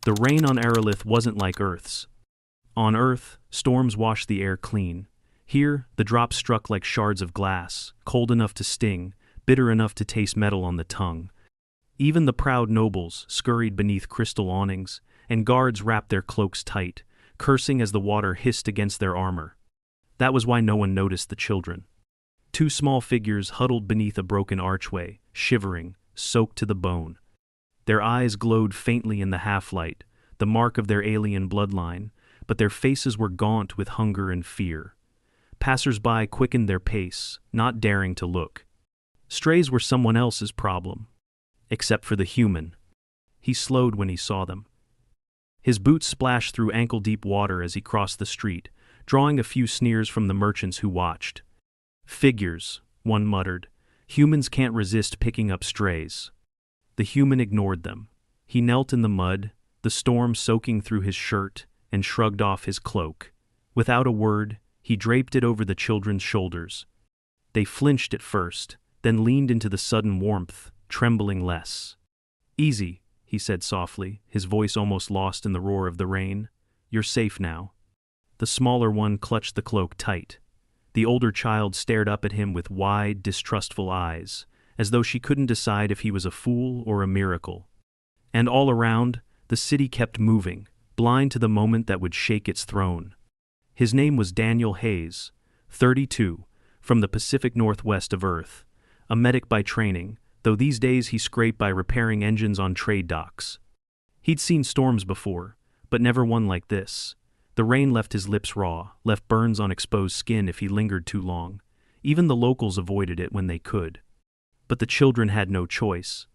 The rain on Aerolith wasn't like Earth's. On Earth, storms washed the air clean. Here, the drops struck like shards of glass, cold enough to sting, bitter enough to taste metal on the tongue. Even the proud nobles scurried beneath crystal awnings, and guards wrapped their cloaks tight, cursing as the water hissed against their armor. That was why no one noticed the children. Two small figures huddled beneath a broken archway, shivering, soaked to the bone. Their eyes glowed faintly in the half-light, the mark of their alien bloodline, but their faces were gaunt with hunger and fear. Passers-by quickened their pace, not daring to look. Strays were someone else's problem. Except for the human. He slowed when he saw them. His boots splashed through ankle-deep water as he crossed the street, drawing a few sneers from the merchants who watched. Figures, one muttered. Humans can't resist picking up strays. The human ignored them. He knelt in the mud, the storm soaking through his shirt, and shrugged off his cloak. Without a word, he draped it over the children's shoulders. They flinched at first, then leaned into the sudden warmth, trembling less. "Easy," he said softly, his voice almost lost in the roar of the rain. "You're safe now." The smaller one clutched the cloak tight. The older child stared up at him with wide, distrustful eyes, as though she couldn't decide if he was a fool or a miracle. And all around, the city kept moving, blind to the moment that would shake its throne. His name was Daniel Hayes, 32, from the Pacific Northwest of Earth, a medic by training, though these days he scraped by repairing engines on trade docks. He'd seen storms before, but never one like this. The rain left his lips raw, left burns on exposed skin if he lingered too long. Even the locals avoided it when they could. But the children had no choice.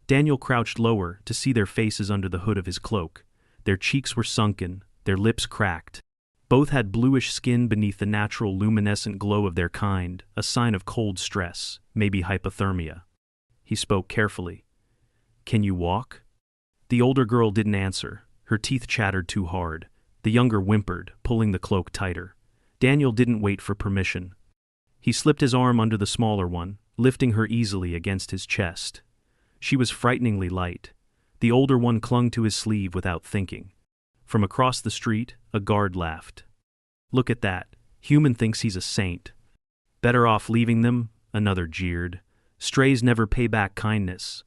Daniel crouched lower to see their faces under the hood of his cloak. Their cheeks were sunken, their lips cracked. Both had bluish skin beneath the natural luminescent glow of their kind, a sign of cold stress, maybe hypothermia. He spoke carefully. "Can you walk?" The older girl didn't answer. Her teeth chattered too hard. The younger whimpered, pulling the cloak tighter. Daniel didn't wait for permission. He slipped his arm under the smaller one, lifting her easily against his chest. She was frighteningly light. The older one clung to his sleeve without thinking. From across the street, a guard laughed. "Look at that. Human thinks he's a saint." "Better off leaving them," another jeered. "Strays never pay back kindness."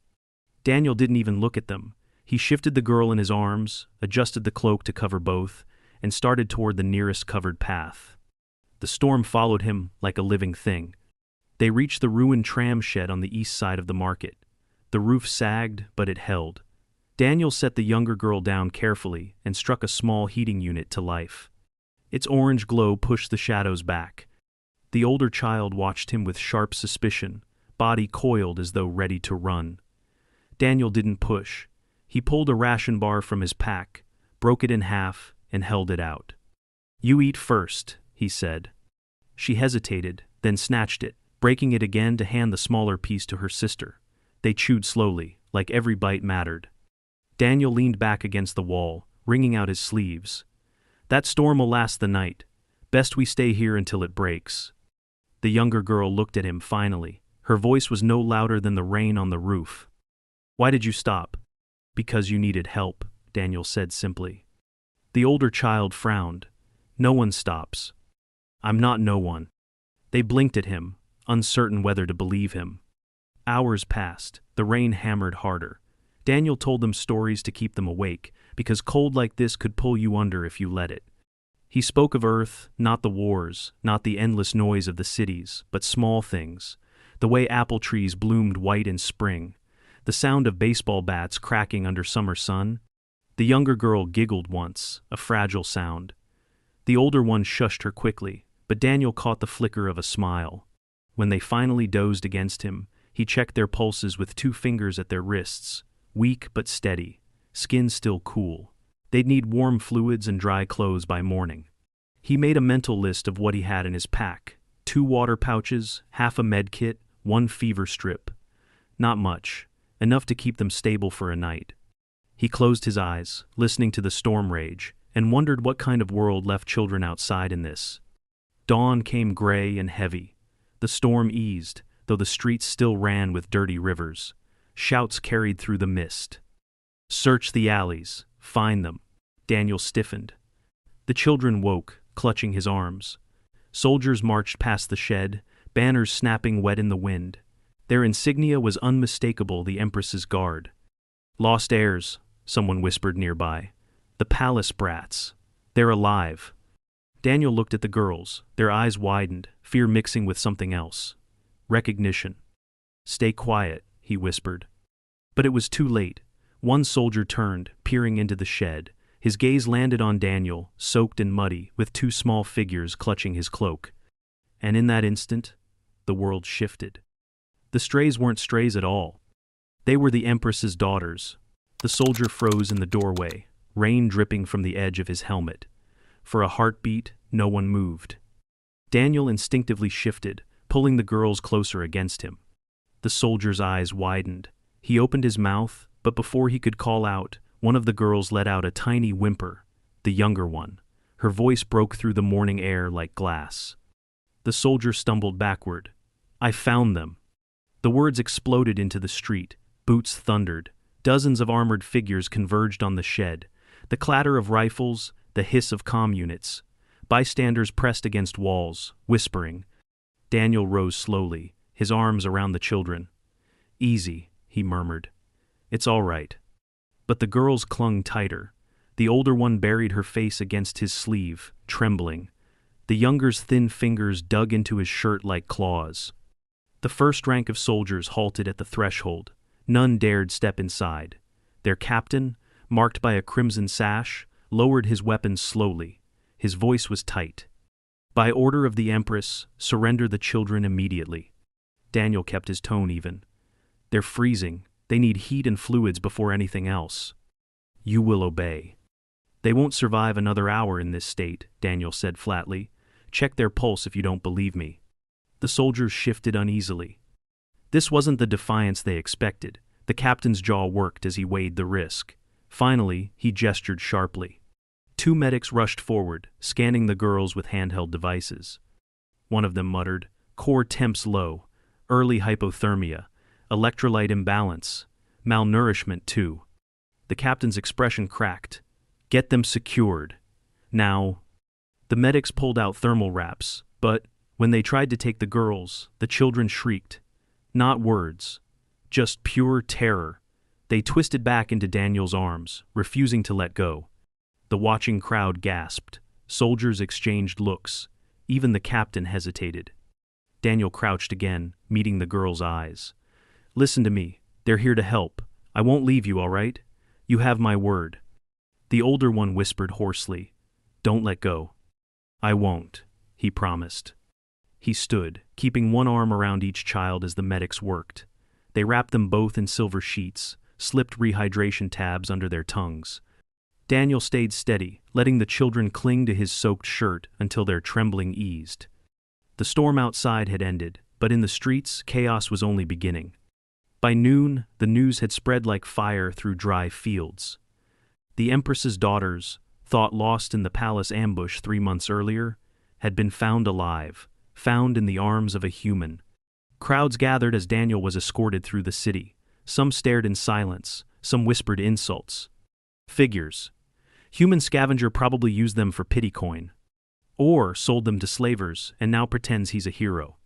Daniel didn't even look at them. He shifted the girl in his arms, adjusted the cloak to cover both, and started toward the nearest covered path. The storm followed him like a living thing. They reached the ruined tram shed on the east side of the market. The roof sagged, but it held. Daniel set the younger girl down carefully and struck a small heating unit to life. Its orange glow pushed the shadows back. The older child watched him with sharp suspicion, body coiled as though ready to run. Daniel didn't push. He pulled a ration bar from his pack, broke it in half, and held it out. "You eat first," he said. She hesitated, then snatched it, breaking it again to hand the smaller piece to her sister. They chewed slowly, like every bite mattered. Daniel leaned back against the wall, wringing out his sleeves. "That storm will last the night. Best we stay here until it breaks." The younger girl looked at him finally. Her voice was no louder than the rain on the roof. "Why did you stop?" "Because you needed help," Daniel said simply. The older child frowned. "No one stops." "I'm not no one." They blinked at him, uncertain whether to believe him. Hours passed. The rain hammered harder. Daniel told them stories to keep them awake, because cold like this could pull you under if you let it. He spoke of Earth, not the wars, not the endless noise of the cities, but small things. The way apple trees bloomed white in spring. The sound of baseball bats cracking under summer sun. The younger girl giggled once, a fragile sound. The older one shushed her quickly, but Daniel caught the flicker of a smile. When they finally dozed against him, he checked their pulses with 2 fingers at their wrists, weak but steady, skin still cool. They'd need warm fluids and dry clothes by morning. He made a mental list of what he had in his pack: 2 water pouches, half a med kit, 1 fever strip. Not much, enough to keep them stable for a night. He closed his eyes, listening to the storm rage, and wondered what kind of world left children outside in this. Dawn came gray and heavy. The storm eased, though the streets still ran with dirty rivers. Shouts carried through the mist. "Search the alleys. Find them. Daniel stiffened. The children woke, clutching his arms. Soldiers marched past the shed, banners snapping wet in the wind. Their insignia was unmistakable, the Empress's guard. Lost heirs, someone whispered nearby. The palace brats. They're alive. Daniel looked at the girls, their eyes widened, fear mixing with something else. Recognition. Stay quiet, he whispered. But it was too late. One soldier turned, peering into the shed. His gaze landed on Daniel, soaked and muddy, with two small figures clutching his cloak. And in that instant, the world shifted. The strays weren't strays at all. They were the Empress's daughters. The soldier froze in the doorway, rain dripping from the edge of his helmet. For a heartbeat, no one moved. Daniel instinctively shifted, pulling the girls closer against him. The soldier's eyes widened. He opened his mouth, but before he could call out, one of the girls let out a tiny whimper, the younger one. Her voice broke through the morning air like glass. The soldier stumbled backward. I found them. The words exploded into the street. Boots thundered. Dozens of armored figures converged on the shed. The clatter of rifles, the hiss of comm units. Bystanders pressed against walls, whispering. Daniel rose slowly, his arms around the children. Easy, he murmured. It's all right. But the girls clung tighter. The older one buried her face against his sleeve, trembling. The younger's thin fingers dug into his shirt like claws. The first rank of soldiers halted at the threshold. None dared step inside. Their captain, marked by a crimson sash, lowered his weapons slowly. His voice was tight. By order of the Empress, surrender the children immediately. Daniel kept his tone even. They're freezing. They need heat and fluids before anything else. You will obey. They won't survive another hour in this state, Daniel said flatly. Check their pulse if you don't believe me. The soldiers shifted uneasily. This wasn't the defiance they expected. The captain's jaw worked as he weighed the risk. Finally, he gestured sharply. Two medics rushed forward, scanning the girls with handheld devices. One of them muttered, "Core temps low, early hypothermia, electrolyte imbalance, malnourishment too." The captain's expression cracked. "Get them secured. Now." The medics pulled out thermal wraps, but when they tried to take the girls, the children shrieked. Not words, just pure terror. They twisted back into Daniel's arms, refusing to let go. The watching crowd gasped. Soldiers exchanged looks. Even the captain hesitated. Daniel crouched again, meeting the girl's eyes. "Listen to me. They're here to help. I won't leave you, all right? You have my word." The older one whispered hoarsely, "Don't let go." "I won't," he promised. He stood, keeping one arm around each child as the medics worked. They wrapped them both in silver sheets, slipped rehydration tabs under their tongues. Daniel stayed steady, letting the children cling to his soaked shirt until their trembling eased. The storm outside had ended, but in the streets, chaos was only beginning. By noon, the news had spread like fire through dry fields. The Empress's daughters, thought lost in the palace ambush 3 months earlier, had been found alive, found in the arms of a human. Crowds gathered as Daniel was escorted through the city. Some stared in silence, some whispered insults. Figures. Human scavenger probably used them for pity coin. Or sold them to slavers and now pretends he's a hero.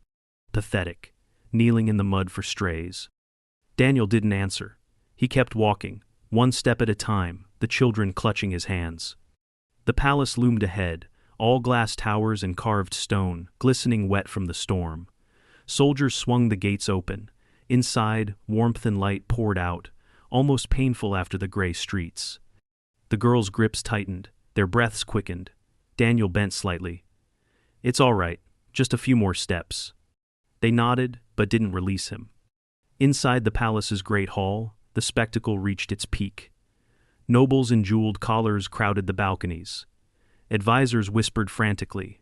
Pathetic, kneeling in the mud for strays. Daniel didn't answer. He kept walking, one step at a time, the children clutching his hands. The palace loomed ahead, all glass towers and carved stone, glistening wet from the storm. Soldiers swung the gates open. Inside, warmth and light poured out, almost painful after the gray streets. The girls' grips tightened, their breaths quickened. Daniel bent slightly. "It's all right, just a few more steps." They nodded, but didn't release him. Inside the palace's great hall, the spectacle reached its peak. Nobles in jeweled collars crowded the balconies. Advisors whispered frantically.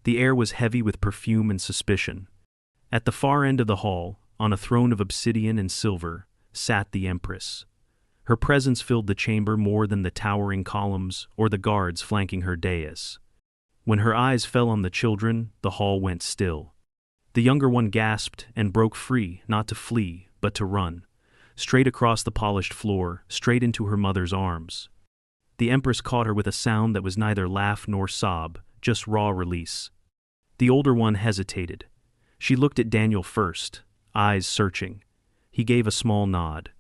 The air was heavy with perfume and suspicion. At the far end of the hall, on a throne of obsidian and silver, sat the Empress. Her presence filled the chamber more than the towering columns or the guards flanking her dais. When her eyes fell on the children, the hall went still. The younger one gasped and broke free, not to flee, but to run. Straight across the polished floor, straight into her mother's arms. The Empress caught her with a sound that was neither laugh nor sob, just raw release. The older one hesitated. She looked at Daniel first, eyes searching. He gave a small nod.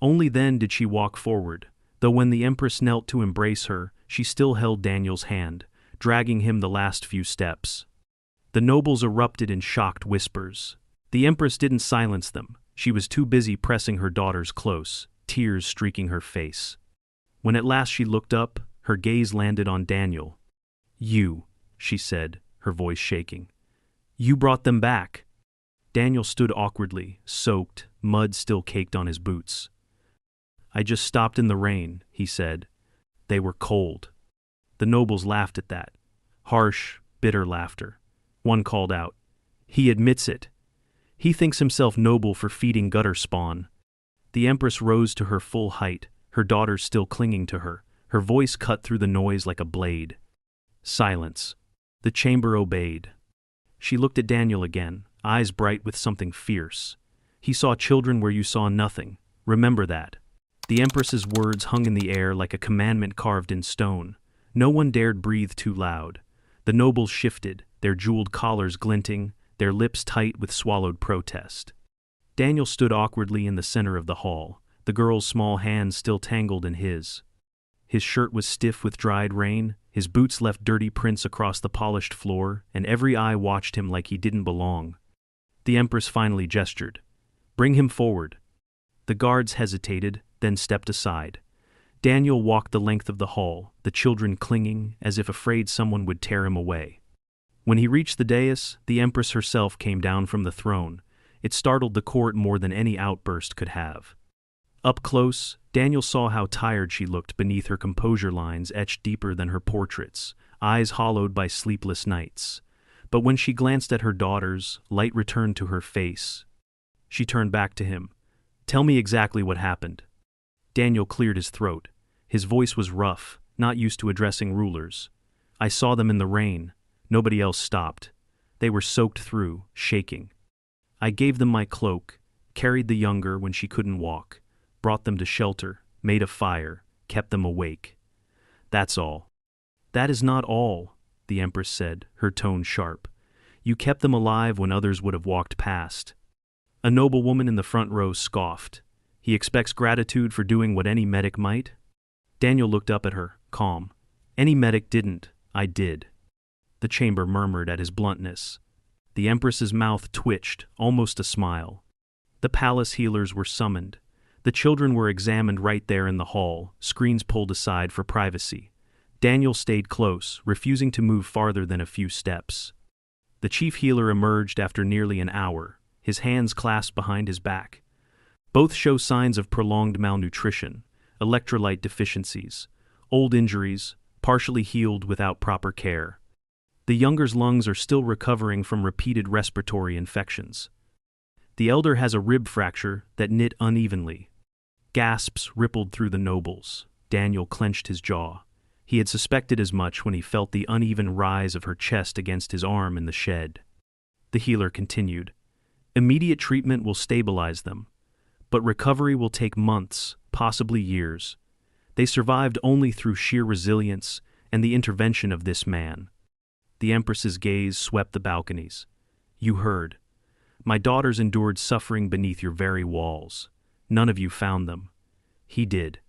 Only then did she walk forward, though when the Empress knelt to embrace her, she still held Daniel's hand, dragging him the last few steps. The nobles erupted in shocked whispers. The Empress didn't silence them. She was too busy pressing her daughters close, tears streaking her face. When at last she looked up, her gaze landed on Daniel. "You," she said, her voice shaking. "You brought them back." Daniel stood awkwardly, soaked, mud still caked on his boots. "I just stopped in the rain," he said. "They were cold." The nobles laughed at that. Harsh, bitter laughter. One called out, "He admits it. He thinks himself noble for feeding gutter spawn." The Empress rose to her full height, her daughters still clinging to her, her voice cut through the noise like a blade. Silence. The chamber obeyed. She looked at Daniel again, eyes bright with something fierce. "He saw children where you saw nothing. Remember that." The Empress's words hung in the air like a commandment carved in stone. No one dared breathe too loud. The nobles shifted, their jeweled collars glinting, their lips tight with swallowed protest. Daniel stood awkwardly in the center of the hall, the girl's small hands still tangled in his. His shirt was stiff with dried rain, his boots left dirty prints across the polished floor, and every eye watched him like he didn't belong. The Empress finally gestured. "Bring him forward." The guards hesitated, then stepped aside. Daniel walked the length of the hall, the children clinging, as if afraid someone would tear him away. When he reached the dais, the Empress herself came down from the throne. It startled the court more than any outburst could have. Up close, Daniel saw how tired she looked beneath her composure lines etched deeper than her portraits, eyes hollowed by sleepless nights. But when she glanced at her daughters, light returned to her face. She turned back to him. "Tell me exactly what happened." Daniel cleared his throat. His voice was rough, not used to addressing rulers. "I saw them in the rain. Nobody else stopped. They were soaked through, shaking. I gave them my cloak, carried the younger when she couldn't walk, brought them to shelter, made a fire, kept them awake. That's all." "That is not all," the Empress said, her tone sharp. "You kept them alive when others would have walked past." A noblewoman in the front row scoffed. "He expects gratitude for doing what any medic might?" Daniel looked up at her, calm. "Any medic didn't, I did." The chamber murmured at his bluntness. The Empress's mouth twitched, almost a smile. The palace healers were summoned. The children were examined right there in the hall, screens pulled aside for privacy. Daniel stayed close, refusing to move farther than a few steps. The chief healer emerged after nearly an hour, his hands clasped behind his back. Both show signs of prolonged malnutrition, electrolyte deficiencies, old injuries, partially healed without proper care. The younger's lungs are still recovering from repeated respiratory infections. The elder has a rib fracture that knit unevenly. Gasps rippled through the nobles. Daniel clenched his jaw. He had suspected as much when he felt the uneven rise of her chest against his arm in the shed. The healer continued. "Immediate treatment will stabilize them, but recovery will take months, possibly years. They survived only through sheer resilience and the intervention of this man." The Empress's gaze swept the balconies. "You heard. My daughters endured suffering beneath your very walls. None of you found them. He did."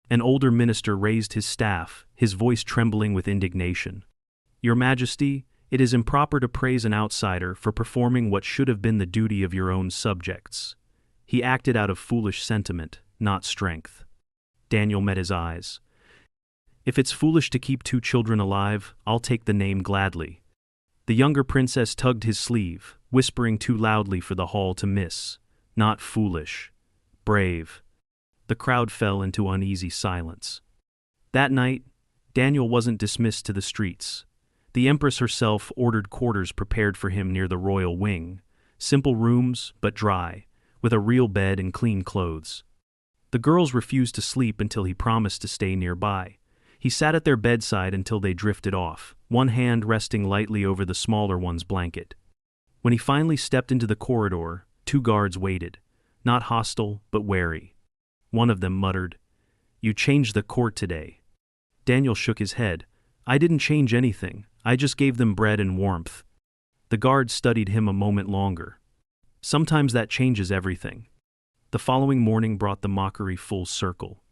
An older minister raised his staff, his voice trembling with indignation. "Your Majesty, it is improper to praise an outsider for performing what should have been the duty of your own subjects. He acted out of foolish sentiment, not strength." Daniel met his eyes. "If it's foolish to keep 2 children alive, I'll take the name gladly." The younger princess tugged his sleeve, whispering too loudly for the hall to miss. "Not foolish. Brave." The crowd fell into uneasy silence. That night, Daniel wasn't dismissed to the streets. The Empress herself ordered quarters prepared for him near the royal wing. Simple rooms, but dry, with a real bed and clean clothes. The girls refused to sleep until he promised to stay nearby. He sat at their bedside until they drifted off, one hand resting lightly over the smaller one's blanket. When he finally stepped into the corridor, 2 guards waited, not hostile but wary. One of them muttered, "You changed the court today." Daniel shook his head. I didn't change anything, I just gave them bread and warmth. The guard studied him a moment longer. Sometimes that changes everything. The following morning brought the mockery full circle.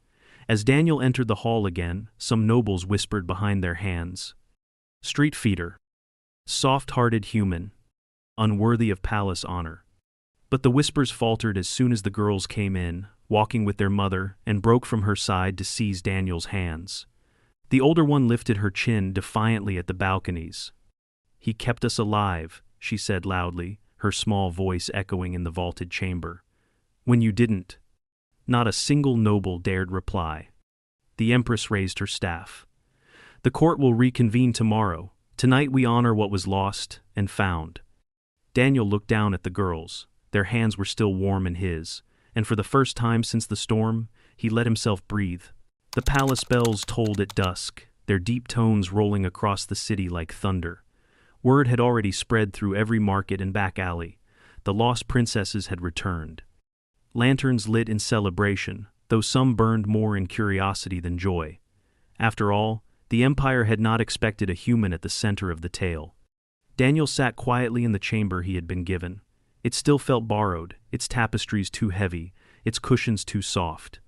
As Daniel entered the hall again, some nobles whispered behind their hands. Street feeder. Soft-hearted human. Unworthy of palace honor. But the whispers faltered as soon as the girls came in, walking with their mother, and broke from her side to seize Daniel's hands. The older one lifted her chin defiantly at the balconies. He kept us alive, she said loudly, her small voice echoing in the vaulted chamber. When you didn't. Not a single noble dared reply. The Empress raised her staff. The court will reconvene tomorrow. Tonight we honor what was lost and found. Daniel looked down at the girls. Their hands were still warm in his, and for the first time since the storm, he let himself breathe. The palace bells tolled at dusk, their deep tones rolling across the city like thunder. Word had already spread through every market and back alley. The lost princesses had returned. Lanterns lit in celebration, though some burned more in curiosity than joy. After all, the Empire had not expected a human at the center of the tale. Daniel sat quietly in the chamber he had been given. It still felt borrowed, its tapestries too heavy, its cushions too soft.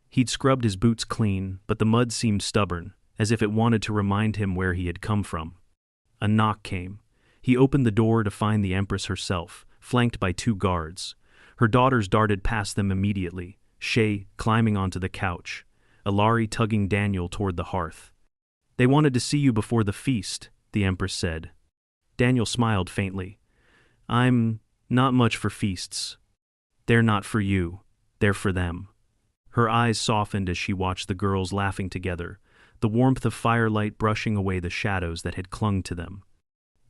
He'd scrubbed his boots clean, but the mud seemed stubborn, as if it wanted to remind him where he had come from. A knock came. He opened the door to find the Empress herself, flanked by 2 guards. Her daughters darted past them immediately, Shay climbing onto the couch, Alari tugging Daniel toward the hearth. They wanted to see you before the feast, the Empress said. Daniel smiled faintly. I'm not much for feasts. They're not for you, they're for them. Her eyes softened as she watched the girls laughing together, the warmth of firelight brushing away the shadows that had clung to them.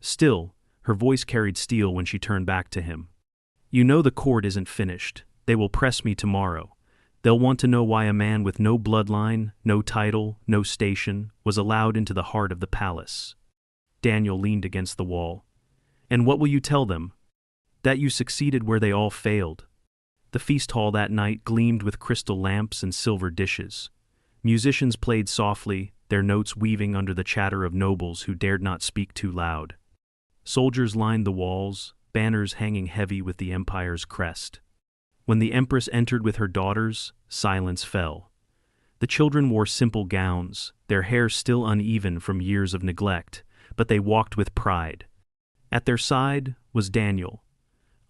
Still, her voice carried steel when she turned back to him. You know the court isn't finished. They will press me tomorrow. They'll want to know why a man with no bloodline, no title, no station, was allowed into the heart of the palace. Daniel leaned against the wall. And what will you tell them? That you succeeded where they all failed. The feast hall that night gleamed with crystal lamps and silver dishes. Musicians played softly, their notes weaving under the chatter of nobles who dared not speak too loud. Soldiers lined the walls, banners hanging heavy with the Empire's crest. When the Empress entered with her daughters, silence fell. The children wore simple gowns, their hair still uneven from years of neglect, but they walked with pride. At their side was Daniel,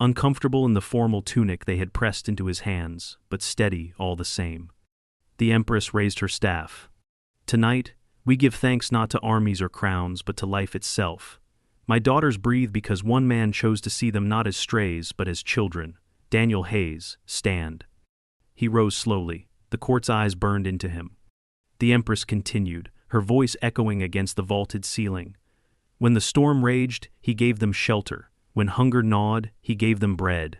uncomfortable in the formal tunic they had pressed into his hands, but steady all the same. The Empress raised her staff. Tonight, we give thanks not to armies or crowns, but to life itself. My daughters breathe because one man chose to see them not as strays, but as children. Daniel Hayes, stand. He rose slowly. The court's eyes burned into him. The Empress continued, her voice echoing against the vaulted ceiling. When the storm raged, he gave them shelter. When hunger gnawed, he gave them bread.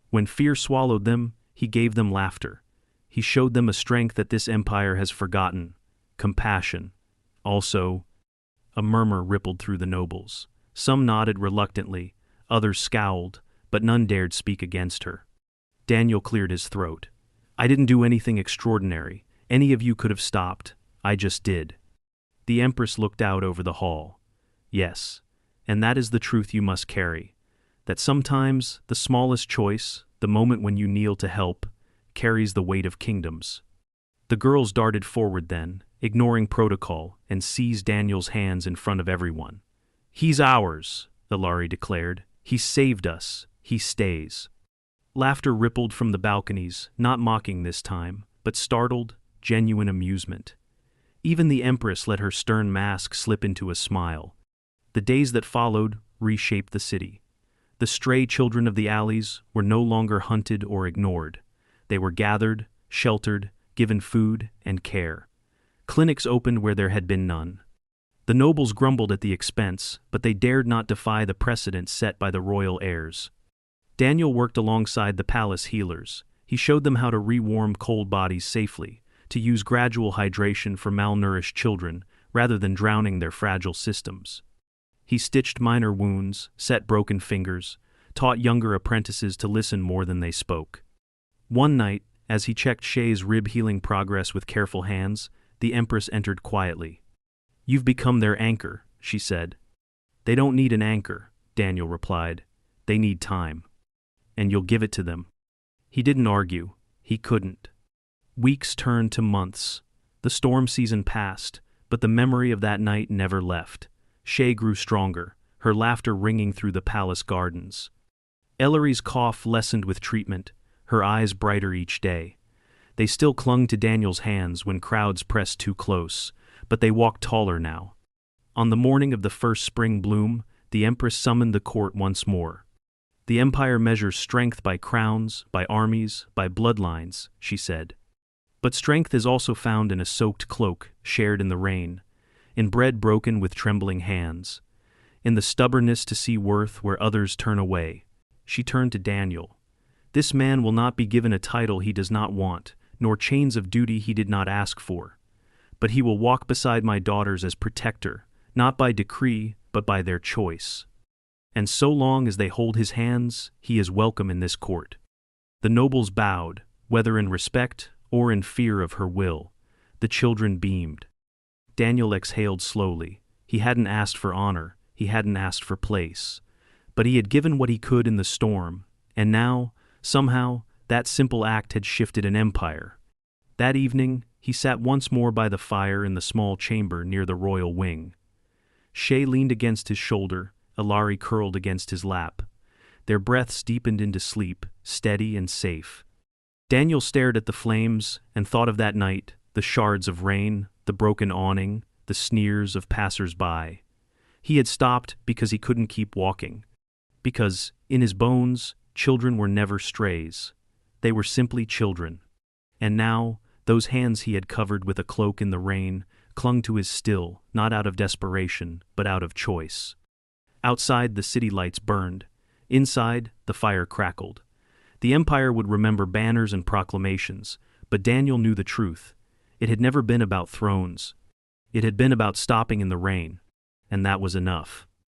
When fear swallowed them, he gave them laughter. He showed them a strength that this empire has forgotten. Compassion. Also, a murmur rippled through the nobles. Some nodded reluctantly, others scowled, but none dared speak against her. Daniel cleared his throat. I didn't do anything extraordinary. Any of you could have stopped. I just did. The Empress looked out over the hall. Yes, and that is the truth you must carry. That sometimes the smallest choice, the moment when you kneel to help, carries the weight of kingdoms. The girls darted forward then, ignoring protocol, and seized Daniel's hands in front of everyone. He's ours, Alari declared. He saved us. He stays. Laughter rippled from the balconies, not mocking this time, but startled, genuine amusement. Even the Empress let her stern mask slip into a smile. The days that followed reshaped the city. The stray children of the alleys were no longer hunted or ignored. They were gathered, sheltered, given food and care. Clinics opened where there had been none. The nobles grumbled at the expense, but they dared not defy the precedent set by the royal heirs. Daniel worked alongside the palace healers. He showed them how to rewarm cold bodies safely, to use gradual hydration for malnourished children rather than drowning their fragile systems. He stitched minor wounds, set broken fingers, taught younger apprentices to listen more than they spoke. One night, as he checked Shay's rib healing progress with careful hands, the Empress entered quietly. "You've become their anchor," she said. "They don't need an anchor," Daniel replied. "They need time. And you'll give it to them." He didn't argue. He couldn't. Weeks turned to months. The storm season passed, but the memory of that night never left. Shay grew stronger, her laughter ringing through the palace gardens. Ellery's cough lessened with treatment, her eyes brighter each day. They still clung to Daniel's hands when crowds pressed too close, but they walked taller now. On the morning of the first spring bloom, the Empress summoned the court once more. "The Empire measures strength by crowns, by armies, by bloodlines," she said. "But strength is also found in a soaked cloak, shared in the rain, in bread broken with trembling hands, in the stubbornness to see worth where others turn away." She turned to Daniel. "This man will not be given a title he does not want, nor chains of duty he did not ask for. But he will walk beside my daughters as protector, not by decree, but by their choice. And so long as they hold his hands, he is welcome in this court." The nobles bowed, whether in respect or in fear of her will. The children beamed. Daniel exhaled slowly. He hadn't asked for honor, he hadn't asked for place. But he had given what he could in the storm, and now, somehow, that simple act had shifted an empire. That evening, he sat once more by the fire in the small chamber near the royal wing. Shay leaned against his shoulder, Ellery curled against his lap. Their breaths deepened into sleep, steady and safe. Daniel stared at the flames and thought of that night, the shards of rain, the broken awning, the sneers of passers-by. He had stopped because he couldn't keep walking. Because, in his bones, children were never strays. They were simply children. And now, those hands he had covered with a cloak in the rain clung to his still, not out of desperation, but out of choice. Outside, the city lights burned. Inside, the fire crackled. The Empire would remember banners and proclamations, but Daniel knew the truth. It had never been about thrones. It had been about stopping in the rain. And that was enough.